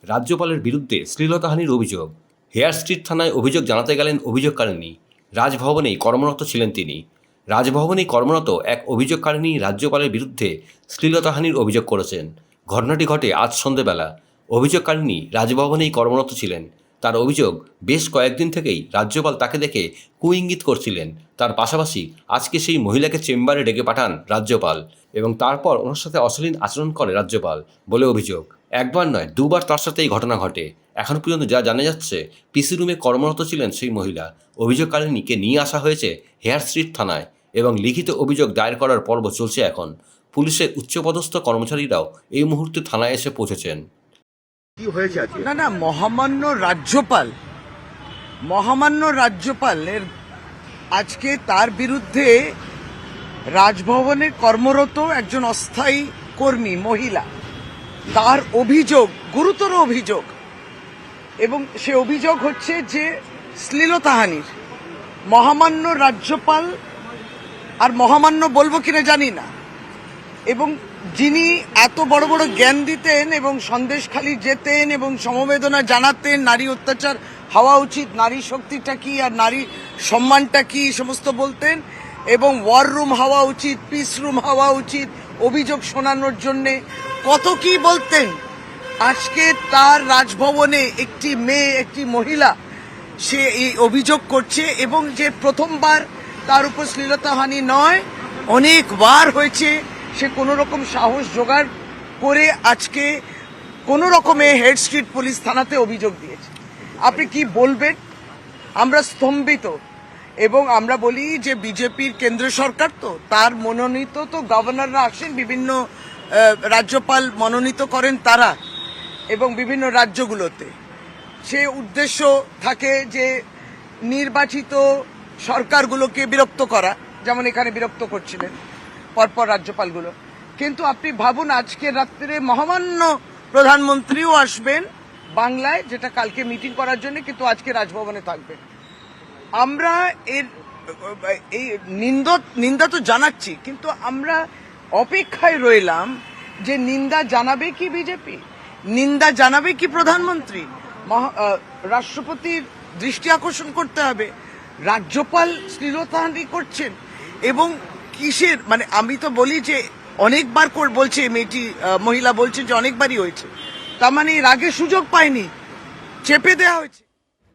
রাজ্যপালের বিরুদ্ধে শ্লীলতাহানির অভিযোগ। হেয়ার স্ট্রিট থানায় অভিযোগ জানাতে গেলেন অভিযোগকারিণী। রাজভবনেই কর্মরত ছিলেন তিনি। রাজভবনেই কর্মরত এক অভিযোগকারিণী রাজ্যপালের বিরুদ্ধে শ্লীলতাহানির অভিযোগ করেছেন। ঘটনাটি ঘটে আজ সন্ধেবেলা। অভিযোগকারিণী রাজভবনেই কর্মরত ছিলেন। তার অভিযোগ, বেশ কয়েকদিন থেকেই রাজ্যপাল তাকে দেখে কুইঙ্গিত করছিলেন। তার পাশাপাশি আজকে সেই মহিলাকে চেম্বারে ডেকে পাঠান রাজ্যপাল এবং তারপর ওনার সাথে অশালীন আচরণ করে রাজ্যপাল বলে অভিযোগ। একবার নয়, দুবার তার সাথে এই ঘটনা ঘটে। এখন পর্যন্ত যা জানা যাচ্ছে, পিসি রুমে কর্মরত ছিলেন সেই মহিলা। অভিযোগকারিণীকে নিয়ে আসা হয়েছে হেয়ার স্ট্রিট থানায় এবং লিখিত অভিযোগ দায়ের করার পর্ব চলছে এখন। পুলিশের উচ্চপদস্থ কর্মচারীরাও এই মুহূর্তে থানায় এসে পৌঁছেছেন। কি হয়েছে আজকে? না, মহামান্য রাজ্যপালের আজকে তার বিরুদ্ধে রাজভবনে কর্মরত একজন অস্থায়ী কর্মী মহিলা, তার অভিযোগ, গুরুতর অভিযোগ, এবং সে অভিযোগ হচ্ছে যে শ্লীলতাহানির। মহামান্য রাজ্যপাল, আর মহামান্য বলবো কিনা জানি না, এবং যিনি এত বড় বড় জ্ঞান দিতেন এবং সন্দেশখালি যেতেন এবং সমবেদনা জানাতেন, নারী অত্যাচার হওয়া উচিত, নারী শক্তিটা কি আর নারী সম্মানটা কি সমস্ত বলতেন, এবং ওয়ার রুম হওয়া উচিত, পিস রুম হওয়া উচিত, অভিযোগ শোনানোর জন্যে কত কি বলতেন। আজকে তার রাজভবনে একটি মেয়ে, একটি মহিলা, সে এই অভিযোগ করছে, এবং যে প্রথমবার তার উপর শ্লীলতাহানি নয়, অনেকবার হয়েছে। সে কোনো রকম সাহস জোগাড় করে আজকে কোনো রকমে হেড স্ট্রিট পুলিশ থানাতে অভিযোগ দিয়েছে। আপনি কি বলবেন? আমরা স্তম্ভিত, এবং আমরা বলি যে বিজেপির কেন্দ্র সরকার, তো তার মনোনীত তো গভর্নররা আসেন, বিভিন্ন রাজ্যপাল মনোনীত করেন তারা, এবং বিভিন্ন রাজ্যগুলোতে সে উদ্দেশ্য থাকে যে নির্বাচিত সরকারগুলোকে বিরক্ত করা, যেমন এখানে বিরক্ত করছিলেন পরপর রাজ্যপালগুলো। কিন্তু আপনি ভাবুন, আজকে রাত্রে মহামান্য প্রধানমন্ত্রীও আসবেন বাংলায়, যেটা কালকে মিটিং করার জন্য, কিন্তু আজকে রাজভবনে থাকবেন। আমরা এই নিন্দা তো জানাচ্ছি, কিন্তু আমরা অপেক্ষায় রইলাম যে নিন্দা জানাবে কি বিজেপি, নিন্দা জানাবে কি প্রধানমন্ত্রী। রাষ্ট্রপতির দৃষ্টি আকর্ষণ করতে হবে, রাজ্যপাল শ্লীলতাহানি করছেন, এবং কিসের, মানে আমি তো বলি যে অনেকবার বলছে মেয়েটি, মহিলা বলছে যে অনেকবারই হয়েছে, তার মানে এর আগে সুযোগ পায়নি, চেপে দেওয়া হয়েছে।